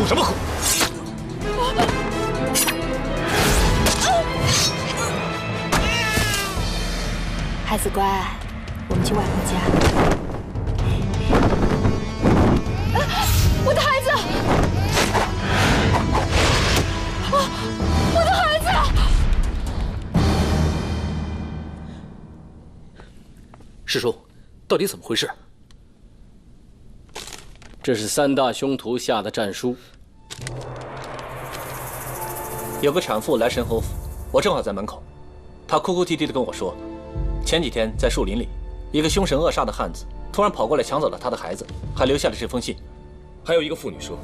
什么苦？孩子乖，我们去外婆家。我的孩子！我的孩子！师叔，到底怎么回事？这是三大凶徒下的战书。有个产妇来神侯府，我正好在门口，她哭哭啼啼地跟我说，前几天在树林里，一个凶神恶煞的汉子突然跑过来抢走了她的孩子，还留下了这封信。还有一个妇女说，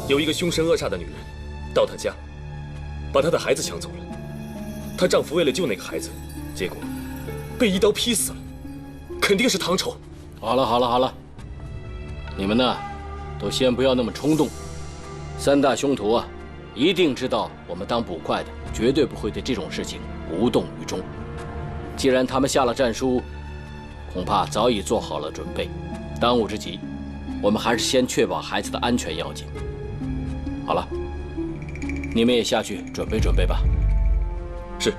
有一个凶神恶煞的女人到她家，把她的孩子抢走了。她丈夫为了救那个孩子，结果被一刀劈死了，肯定是唐丑。好了，你们呢，都先不要那么冲动。三大凶徒啊，一定知道我们当捕快的绝对不会对这种事情无动于衷。既然他们下了战书，恐怕早已做好了准备。当务之急，我们还是先确保孩子的安全要紧。好了，你们也下去准备准备吧。是。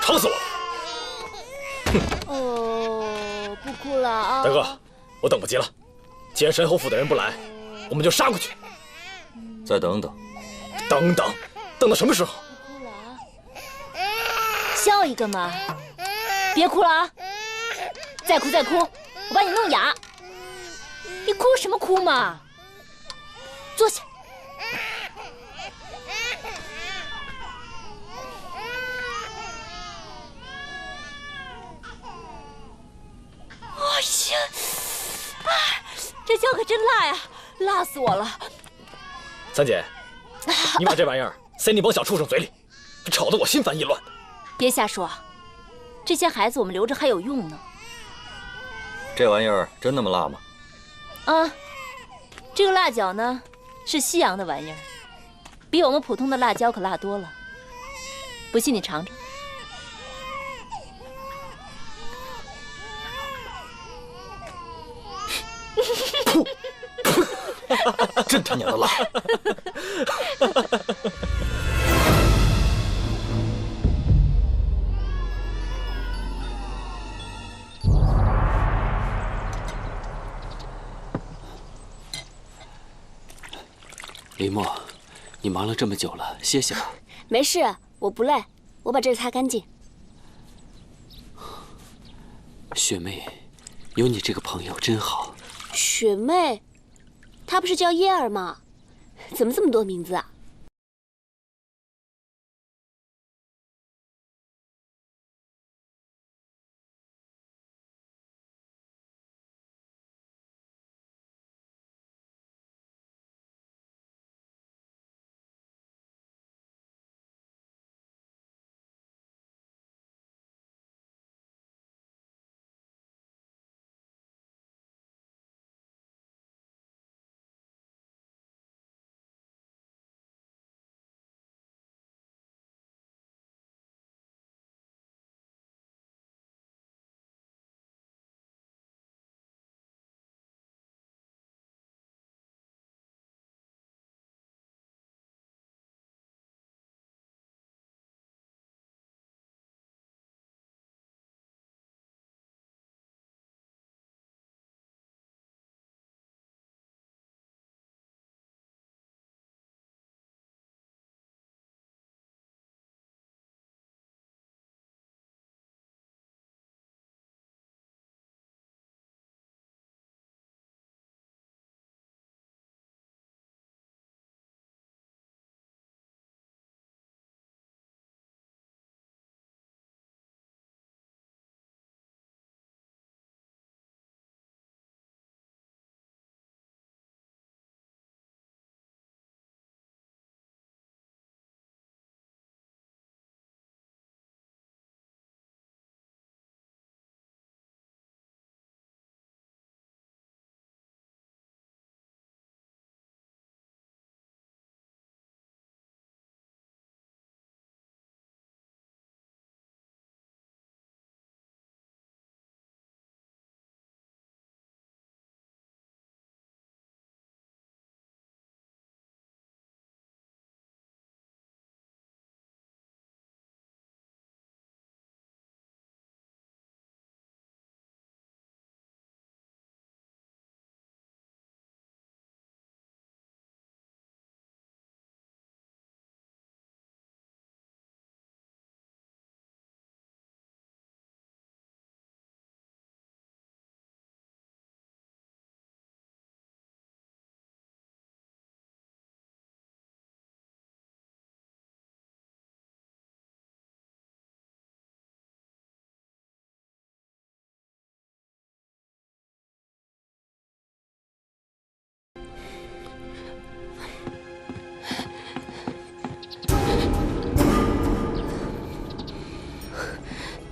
吵死我了！不哭了啊！大哥，我等不及了。既然神侯府的人不来，我们就杀过去。再等等。等到什么时候？不哭了啊！笑一个嘛！别哭了啊！再哭，我把你弄哑。你哭什么哭嘛？坐下。哎呀，这椒可真辣呀，辣死我了！三姐，你把这玩意儿塞那帮小畜生嘴里，这吵得我心烦意乱的。别瞎说，这些孩子我们留着还有用呢。这玩意儿真那么辣吗？啊，这个辣椒呢，是西洋的玩意儿，比我们普通的辣椒可辣多了。不信你尝尝。真他娘的辣！林墨，你忙了这么久了，歇歇吧。没事，我不累，我把这擦干净。雪妹，有你这个朋友真好。雪妹，她不是叫叶儿吗？怎么这么多名字啊？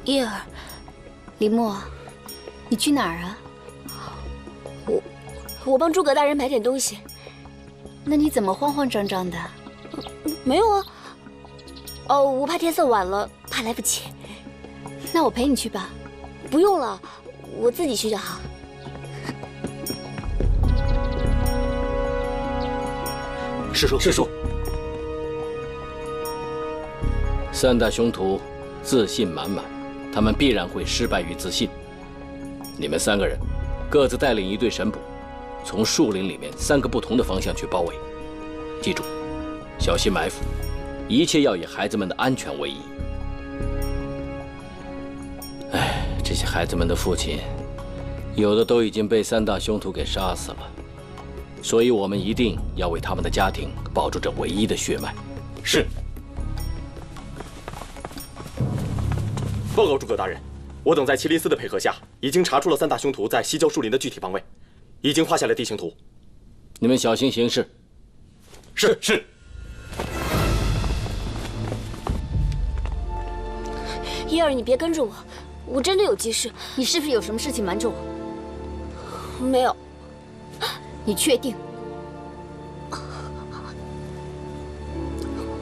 叶儿，李默，你去哪儿啊？我帮诸葛大人买点东西。那你怎么慌慌张张的？没有啊。哦，我怕天色晚了，怕来不及。那我陪你去吧。不用了，我自己去就好。师叔，师叔，三大凶徒自信满满，他们必然会失败于自信。你们3个人各自带领一队神捕，从树林里面3个不同的方向去包围。记住，小心埋伏，一切要以孩子们的安全为依。哎，这些孩子们的父亲，有的都已经被3大凶徒给杀死了，所以我们一定要为他们的家庭保住这唯一的血脉。是。报告诸葛大人，我等在祁连司的配合下，已经查出了3大凶徒在西郊树林的具体方位，已经画下了地形图。你们小心行事。是。叶儿，你别跟着我，我真的有急事。你是不是有什么事情瞒着我？没有。你确定？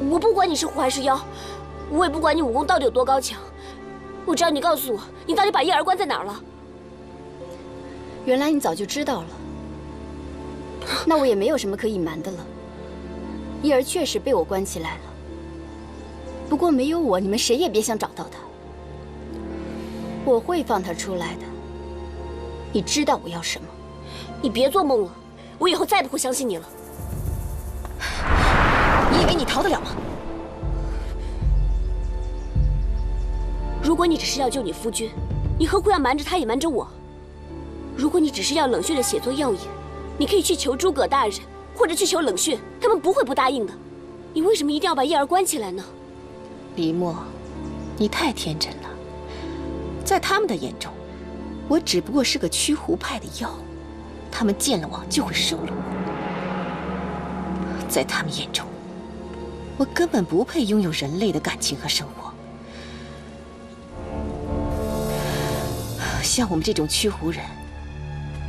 我不管你是狐还是妖，我也不管你武功到底有多高强，我只要你告诉我，你到底把叶儿关在哪儿了。原来你早就知道了，那我也没有什么可隐瞒的了。叶儿确实被我关起来了，不过没有我，你们谁也别想找到他。我会放他出来的。你知道我要什么？你别做梦了，我以后再不会相信你了。你以为你逃得了吗？如果你只是要救你夫君，你何苦要瞒着他，也瞒着我？如果你只是要冷血的写作药引，你可以去求诸葛大人，或者去求冷血，他们不会不答应的。你为什么一定要把叶儿关起来呢？李默，你太天真了。在他们的眼中，我只不过是个驱狐派的妖，他们见了我就会收了我。在他们眼中，我根本不配拥有人类的感情和生活。像我们这种驱狐人，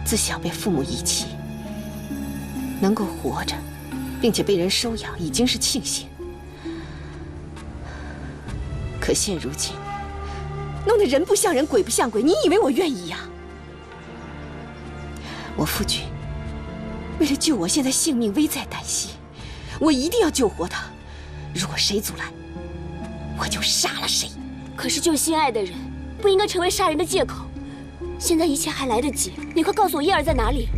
自小被父母遗弃，能够活着，并且被人收养，已经是庆幸。可现如今，弄得人不像人，鬼不像鬼，你以为我愿意呀？我夫君为了救我，现在性命危在旦夕，我一定要救活他。如果谁阻拦，我就杀了谁。可是救心爱的人，不应该成为杀人的借口。现在一切还来得及，你快告诉我叶儿在哪里。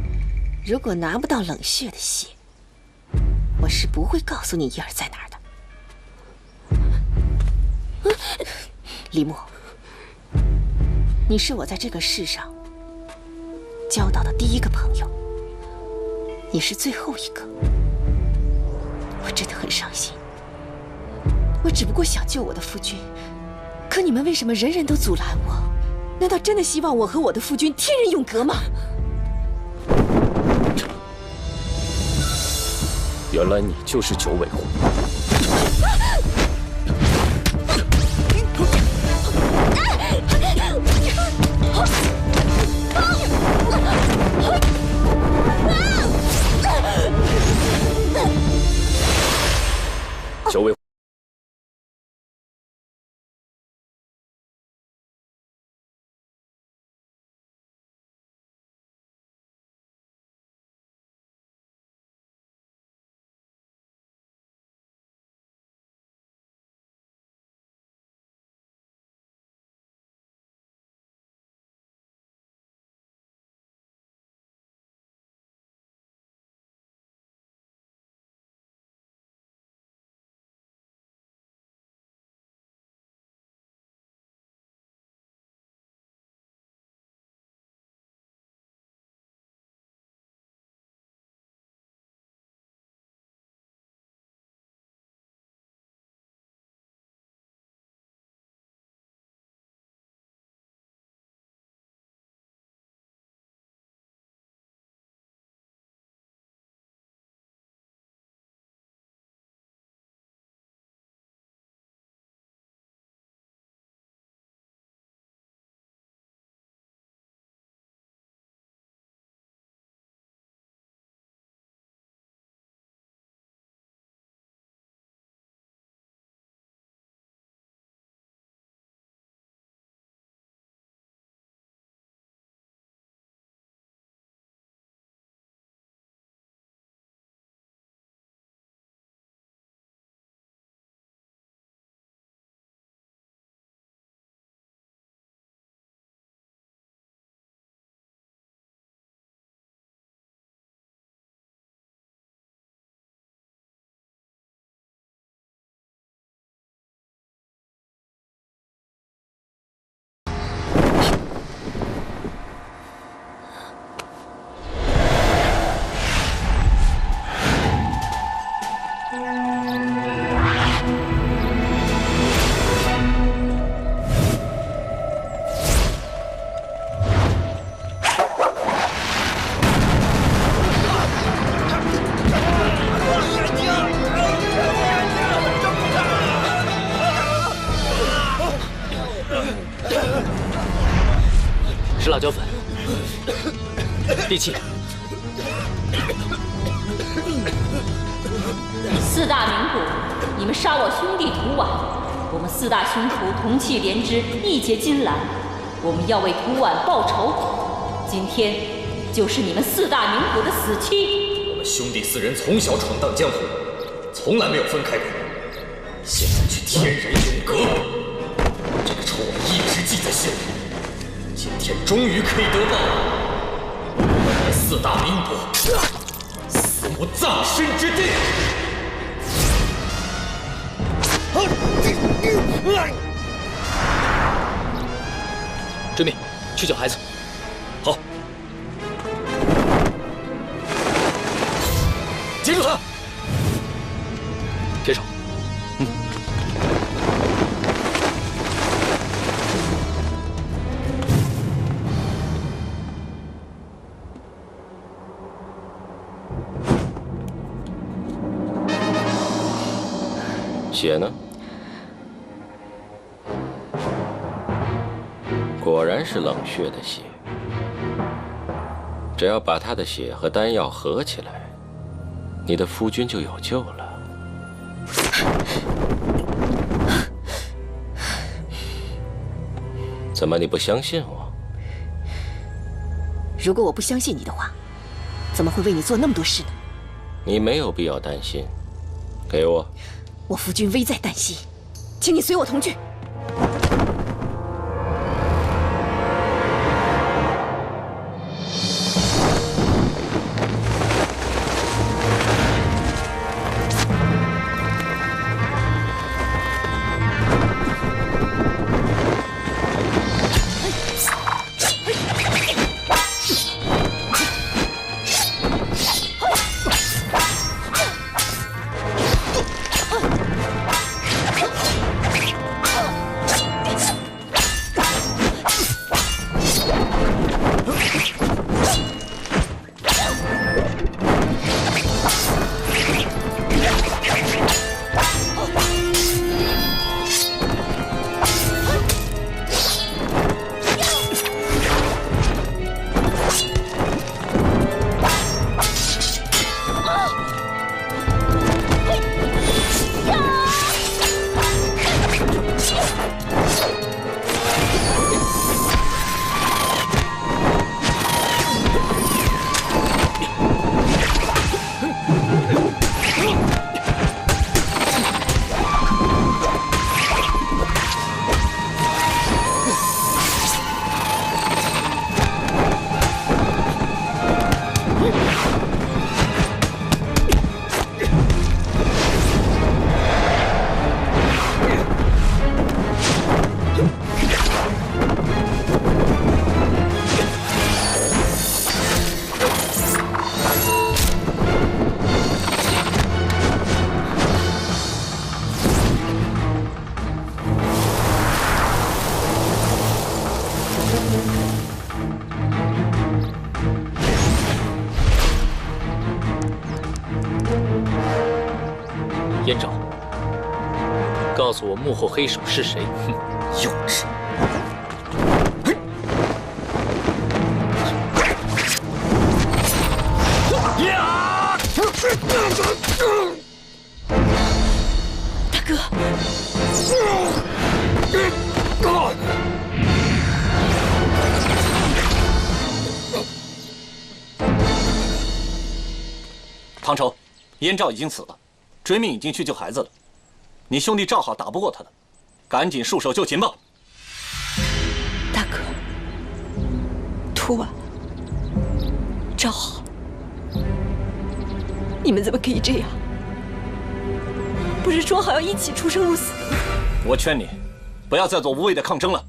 如果拿不到冷血的血，我是不会告诉你叶儿在哪儿的。李默，你是我在这个世上交到的第一个朋友，也是最后一个。我真的很伤心。我只不过想救我的夫君，可你们为什么人人都阻拦我？难道真的希望我和我的夫君天人永隔吗？原来你就是九尾狐。九尾狐。气。四大名捕，你们杀我兄弟涂婉，我们四大凶徒同气连枝，义结金兰，我们要为涂婉报仇。今天就是你们四大名捕的死期。我们兄弟四人从小闯荡江湖，从来没有分开过。现在去天人永隔，这个仇我一直记在心里。今天终于可以得报了。我们四大名捕，死无葬身之地。追命，去救孩子。好，接住他！天少，血呢？果然是冷血的血。只要把他的血和丹药合起来，你的夫君就有救了。怎么你不相信我？如果我不相信你的话，怎么会为你做那么多事呢？你没有必要担心。给我。我夫君危在旦夕，请你随我同去。燕昭，告诉我幕后黑手是谁？哼，幼稚！大哥，唐愁，燕赵已经死了。追命已经去救孩子了，你兄弟赵好打不过他的，赶紧束手就擒吧。大哥，涂婉，赵好，你们怎么可以这样？不是说好要一起出生入死的吗？我劝你，不要再做无谓的抗争了。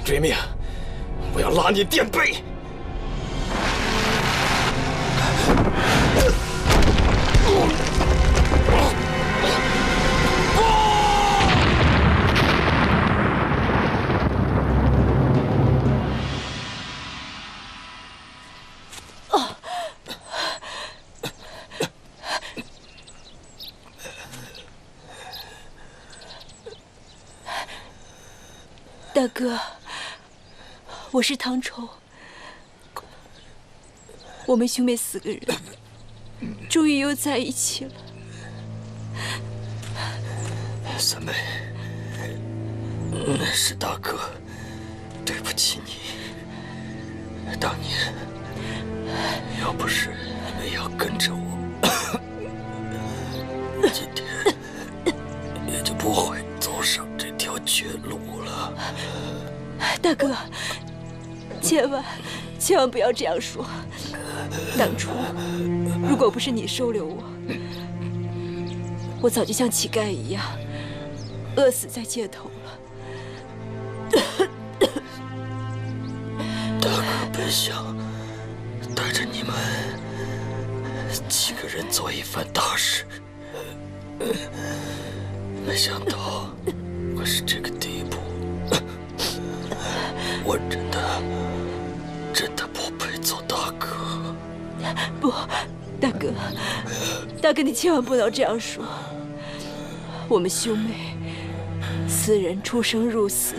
追命！我要拉你垫背！大哥，我是唐愁。我们兄妹4个人，终于又在一起了。三妹，是大哥对不起你。当年要不是没有跟着我，今天也就不会走上这条绝路了。大哥，千万不要这样说。当初如果不是你收留我，我早就像乞丐一样饿死在街头了。大哥本想带着你们几个人做一番大事，没想到会是这个地步。我真的不配做大哥。不，大哥，你千万不能这样说。我们兄妹4人出生入死，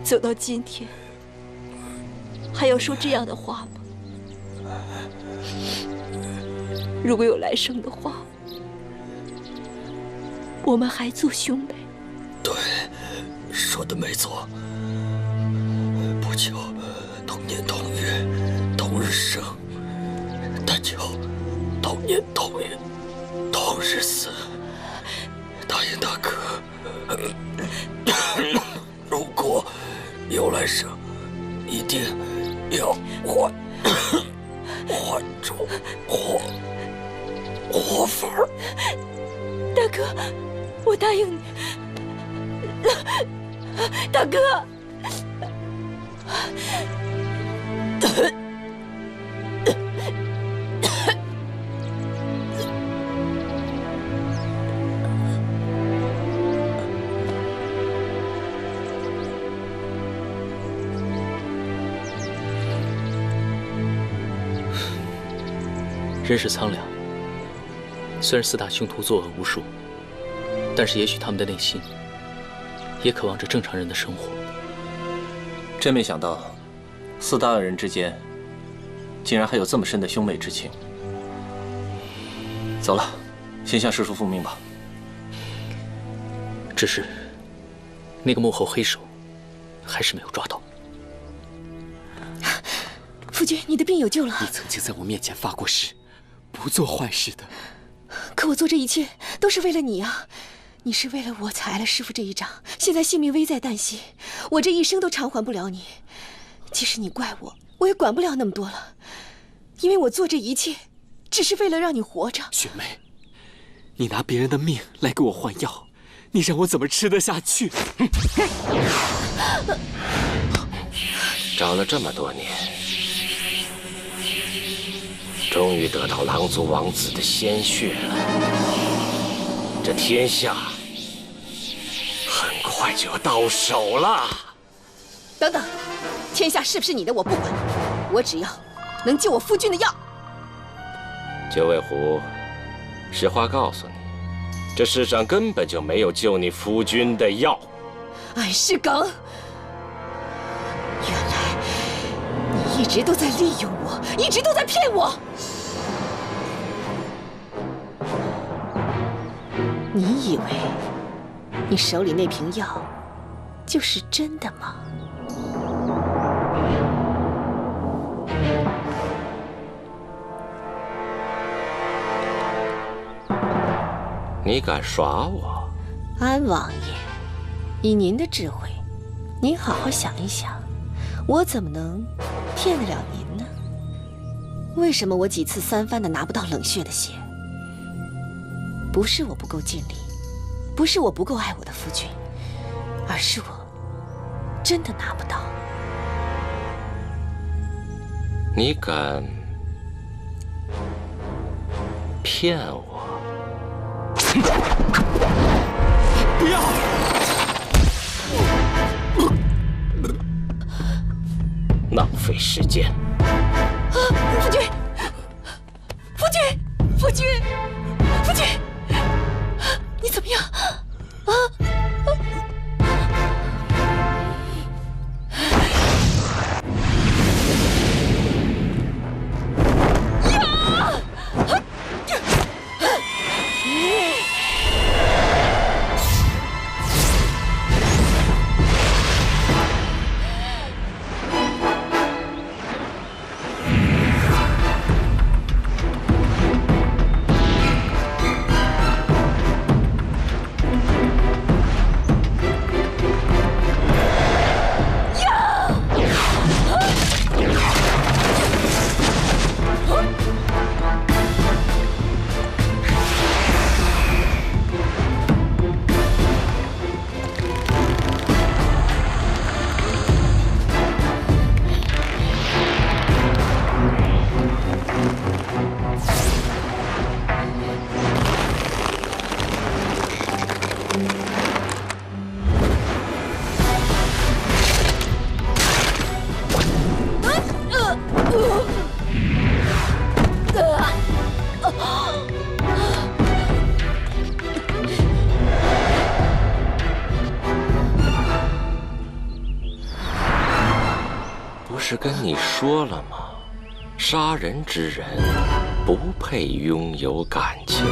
走到今天，还要说这样的话吗？如果有来生的话，我们还做兄妹。对，说的没错。不求同年同月同日生，但求同年同月同日死。答应大哥，如果有来生，一定要换种活法儿。大哥，我答应你。大哥。人世苍凉，虽然4大凶徒作恶无数，但是也许他们的内心也渴望着正常人的生活。真没想到，4大恶人之间竟然还有这么深的兄妹之情。走了，先向师叔复命吧。只是那个幕后黑手还是没有抓到。夫君，你的病有救了。你曾经在我面前发过誓，不做坏事的。可我做这一切都是为了你啊！你是为了我才挨了师父这一掌，现在性命危在旦夕，我这一生都偿还不了你。即使你怪我，我也管不了那么多了，因为我做这一切，只是为了让你活着。雪梅，你拿别人的命来给我换药，你让我怎么吃得下去？找了这么多年，终于得到狼族王子的鲜血了，这天下很快就要到手了。等等，天下是不是你的我不管，我只要能救我夫君的药。九尾狐，实话告诉你，这世上根本就没有救你夫君的药。安世耿，原来你一直都在利用我，一直都在骗我。你以为你手里那瓶药就是真的吗？你敢耍我？安王爷，以您的智慧，您好好想一想，我怎么能骗得了您呢？为什么我几次3番的拿不到冷血的血？不是我不够尽力，不是我不够爱我的夫君，而是我真的拿不到。你敢骗我？不要！浪费时间！夫君，夫君，夫君，夫君，你怎么样？啊！不是跟你说了吗？杀人之人不配拥有感情。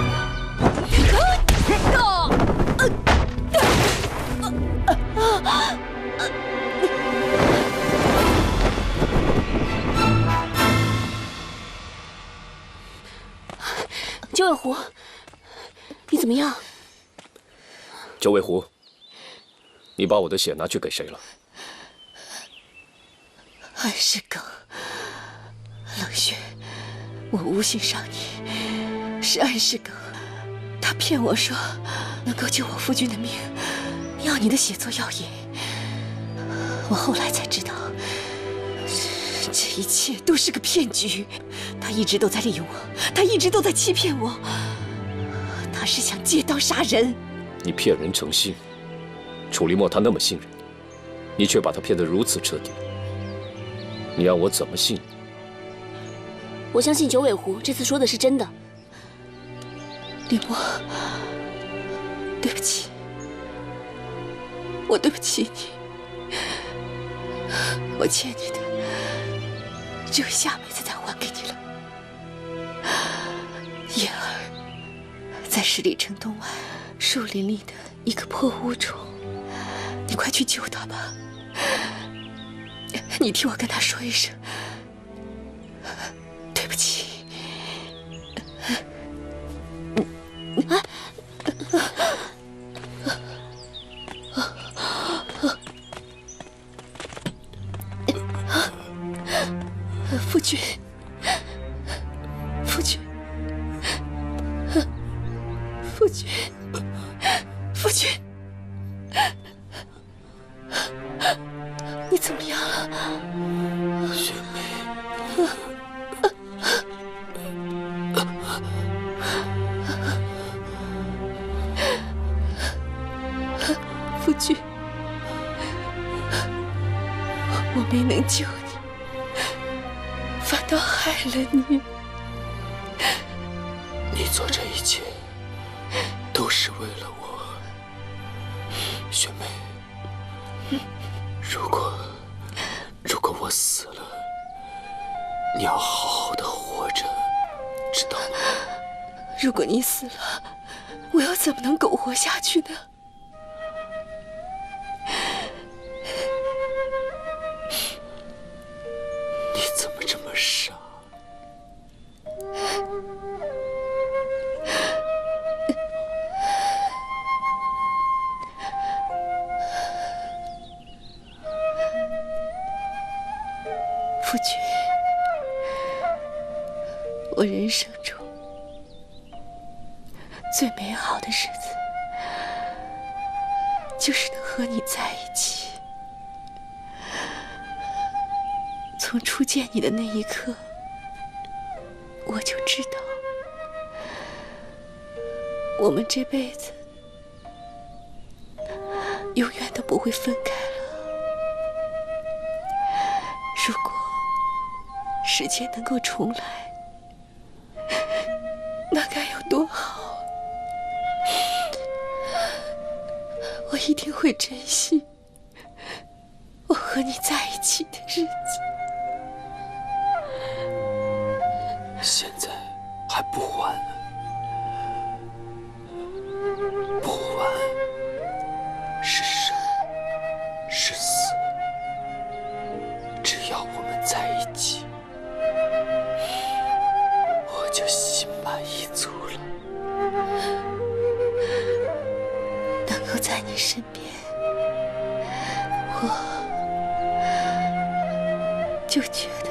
九尾狐，你怎么样？九尾狐，你把我的血拿去给谁了？安世耿，冷血，我无心伤你，是安世耿，他骗我说能够救我夫君的命，要你的血做药引。我后来才知道，这一切都是个骗局。他一直都在利用我，他一直都在欺骗我，他是想借刀杀人。你骗人成性，楚离墨他那么信任你，你却把他骗得如此彻底，你让我怎么信你？我相信九尾狐这次说的是真的。李墨，对不起，我对不起你，我欠你的，只有下辈子再还给你了。叶儿在十里城东外树林里的一个破屋中，你快去救他吧。你替我跟他说一声，对不起。夫君，夫君，夫君，夫君，你怎么样了？雪梅，夫君，我没能救你，反倒害了你。你做这一切都是为了我，雪梅。如果我死了，你要好好的活着，知道吗？如果你死了，我又怎么能苟活下去呢？你怎么这么傻？夫君，我人生中最美好的日子，就是能和你在一起。从初见你的那一刻，我就知道，我们这辈子永远都不会分开了。如果时间能够重来，那该有多好！我一定会珍惜我和你在一起的日子。现在还不晚，不晚。是生是死，只要我们在一起，我就心满意足了。能够在你身边，我就觉得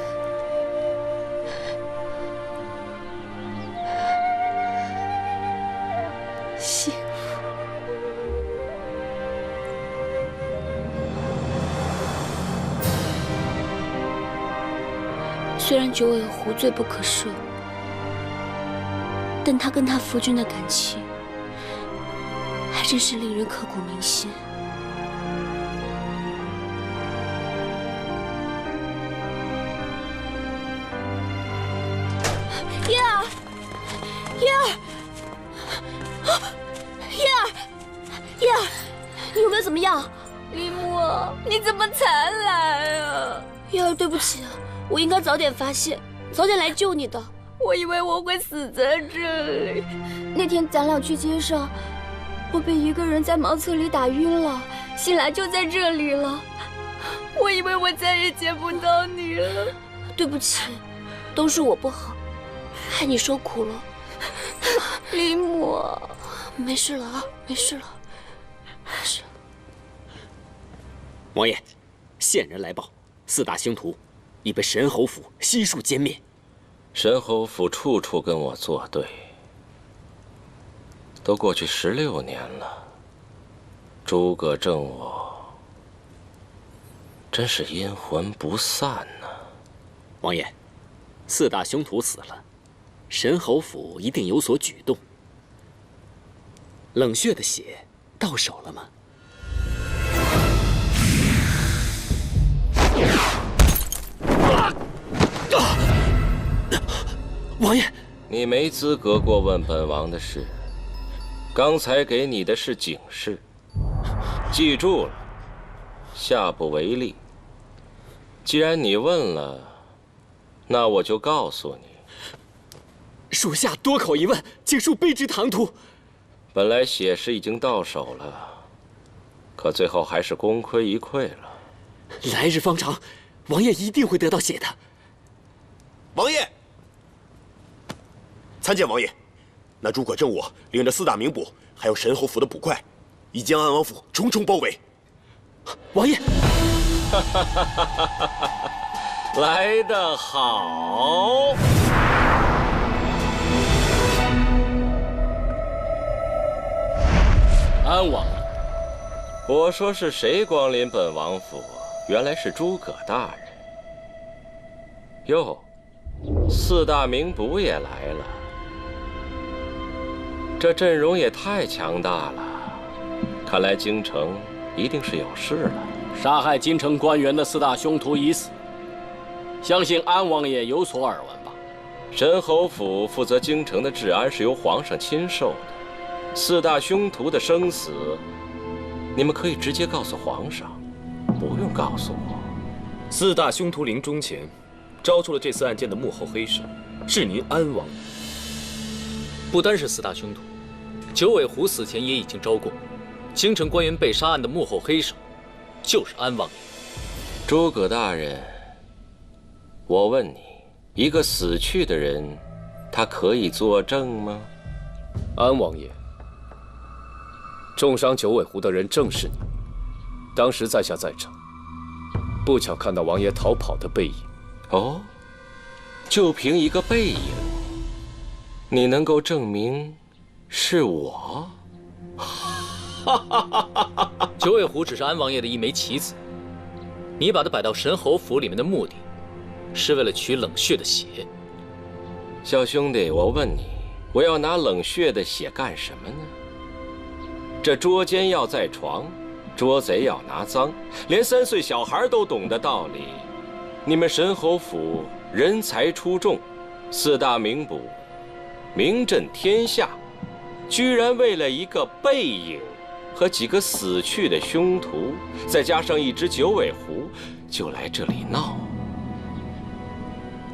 幸福。虽然九尾狐罪不可赦，但他跟他夫君的感情还真是令人刻骨铭心。叶儿，叶儿，叶儿，叶儿，你有没有怎么样？林墨，你怎么才来啊？叶儿，对不起，我应该早点发现，早点来救你的。我以为我会死在这里。那天咱俩去街上，我被一个人在茅厕里打晕了，醒来就在这里了。我以为我再也见不到你了。对不起，都是我不好，害你受苦了。林墨，没事了啊，没事了，没事了。王爷，线人来报，四大凶徒已被神侯府悉数歼灭。神侯府处处跟我作对，都过去16年了，诸葛正我真是阴魂不散呐。王爷，四大凶徒死了，神侯府一定有所举动。冷血的血到手了吗？王爷，你没资格过问本王的事。刚才给你的是警示，记住了，下不为例。既然你问了，那我就告诉你。属下多口一问，请恕卑职唐突。本来血石已经到手了，可最后还是功亏一篑了。来日方长，王爷一定会得到血的。王爷，参见王爷。那诸葛正我领着四大名捕，还有神侯府的捕快，已将安王府重重包围。王爷，来得好！安王爷，我说是谁光临本王府？原来是诸葛大人。哟，四大名捕也来了。这阵容也太强大了，看来京城一定是有事了。杀害京城官员的四大凶徒已死，相信安王爷有所耳闻吧？神侯府负责京城的治安是由皇上亲授的，四大凶徒的生死，你们可以直接告诉皇上，不用告诉我。四大凶徒临终前，招出了这次案件的幕后黑手，是您安王爷。不单是四大凶徒，九尾狐死前也已经招供，京城官员被杀案的幕后黑手，就是安王爷。诸葛大人，我问你，一个死去的人，他可以作证吗？安王爷，重伤九尾狐的人正是你。当时在下在场，不巧看到王爷逃跑的背影。哦，就凭一个背影，你能够证明是我？九尾狐只是安王爷的一枚棋子，你把他摆到神侯府里面的目的，是为了取冷血的血。小兄弟，我问你，我要拿冷血的血干什么呢？这捉奸要在床，捉贼要拿赃，连3岁小孩都懂的道理。你们神侯府人才出众，4大名捕，名震天下，居然为了一个背影和几个死去的凶徒，再加上一只九尾狐，就来这里闹。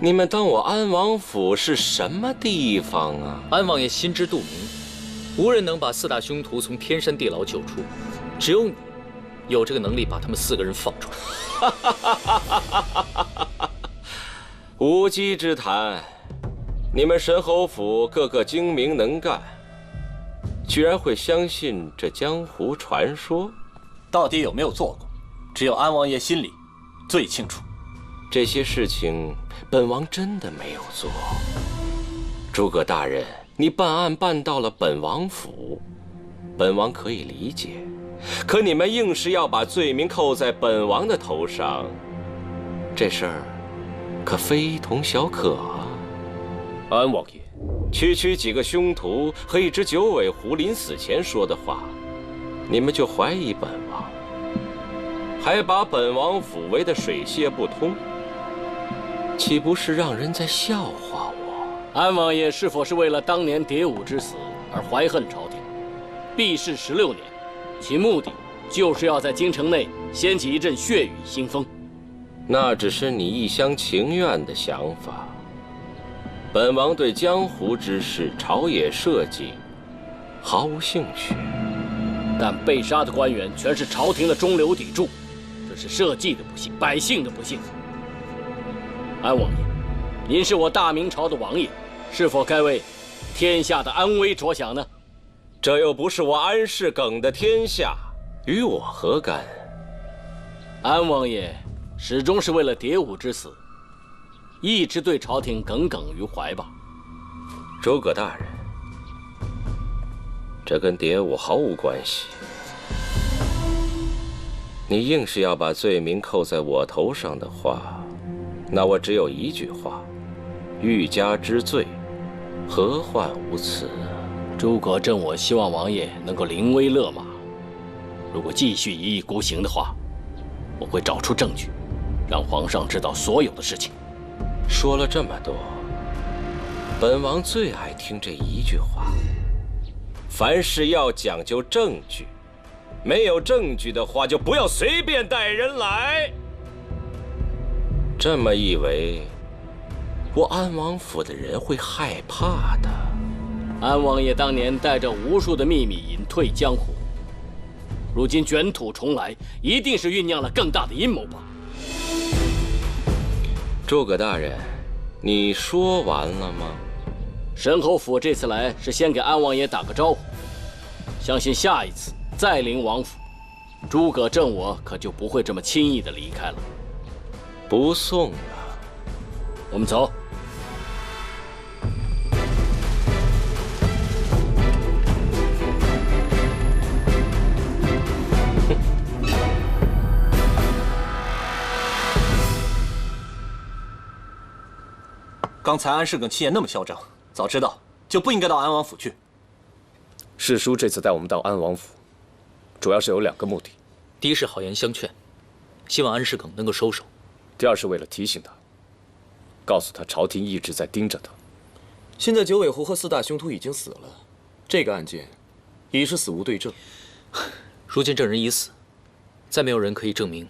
你们当我安王府是什么地方啊？安王爷心知肚明，无人能把4大凶徒从天山地牢救出，只有你有这个能力把他们4个人放出来。无稽之谈！你们神侯府个个精明能干，居然会相信这江湖传说？到底有没有做过，只有安王爷心里最清楚。这些事情，本王真的没有做。诸葛大人，你办案办到了本王府，本王可以理解。可你们硬是要把罪名扣在本王的头上，这事儿可非同小可啊！安王爷，区区几个凶徒和一只九尾狐临死前说的话，你们就怀疑本王，还把本王府围得水泄不通，岂不是让人在笑话我？安王爷是否是为了当年蝶舞之死而怀恨朝廷？避世16年，其目的就是要在京城内掀起一阵血雨腥风。那只是你一厢情愿的想法。本王对江湖之事、朝野社稷毫无兴趣。但被杀的官员全是朝廷的中流砥柱，这是社稷的不幸，百姓的不幸。安王爷，您是我大明朝的王爷，是否该为天下的安危着想呢？这又不是我安世耿的天下，与我何干？安王爷始终是为了蝶舞之死，一直对朝廷耿耿于怀吧？诸葛大人，这跟蝶舞毫无关系。你硬是要把罪名扣在我头上的话，那我只有一句话：欲加之罪，何患无辞？诸葛正我希望王爷能够临危勒马。如果继续一意孤行的话，我会找出证据，让皇上知道所有的事情。说了这么多，本王最爱听这一句话：凡事要讲究证据，没有证据的话，就不要随便带人来。这么一为，我安王府的人会害怕的。安王爷当年带着无数的秘密隐退江湖，如今卷土重来，一定是酝酿了更大的阴谋吧？诸葛大人，你说完了吗？神侯府这次来是先给安王爷打个招呼，相信下一次再临王府，诸葛正我可就不会这么轻易的离开了。不送了，我们走。刚才安世耿气焰那么嚣张，早知道就不应该到安王府去。世叔这次带我们到安王府，主要是有2个目的。第一是好言相劝，希望安世耿能够收手；第二是为了提醒他，告诉他朝廷一直在盯着他。现在九尾狐和4大凶徒已经死了，这个案件已是死无对证。如今证人已死，再没有人可以证明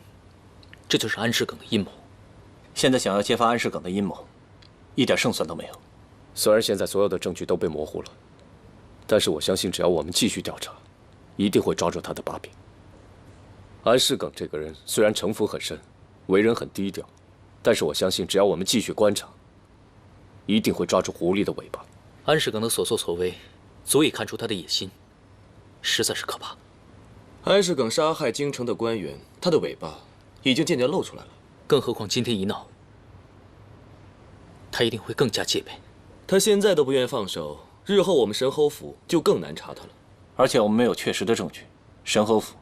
这就是安世耿的阴谋。现在想要揭发安世耿的阴谋，一点胜算都没有。虽然现在所有的证据都被模糊了，但是我相信，只要我们继续调查，一定会抓住他的把柄。安世耿这个人虽然城府很深，为人很低调，但是我相信，只要我们继续观察，一定会抓住狐狸的尾巴。安世耿的所作所为，足以看出他的野心，实在是可怕。安世耿杀害京城的官员，他的尾巴已经渐渐露出来了。更何况今天一闹，他一定会更加戒备。他现在都不愿放手，日后我们神侯府就更难查他了。而且我们没有确实的证据，神侯府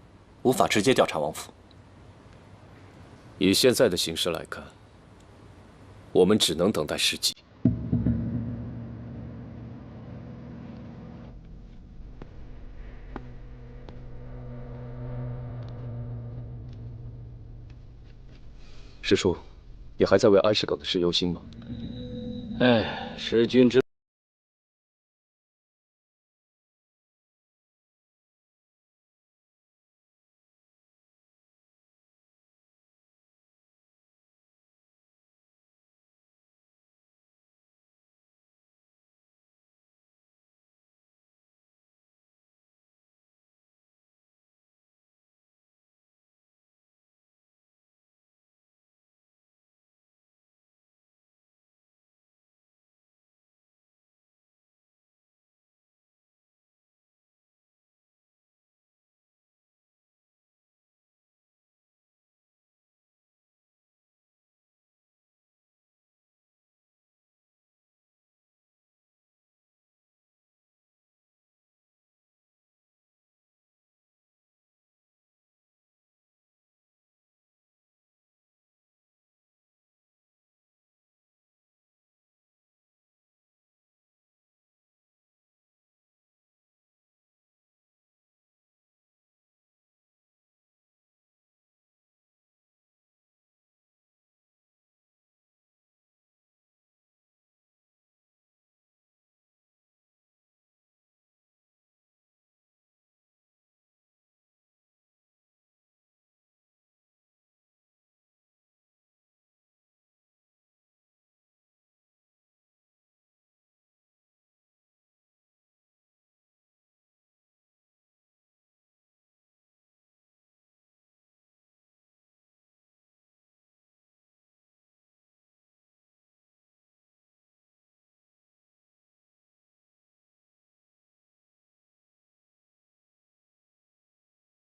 无法直接调查王府。以现在的形势来看，我们只能等待时机。师叔，也还在为哀氏搞的事忧心吗？哎，师君之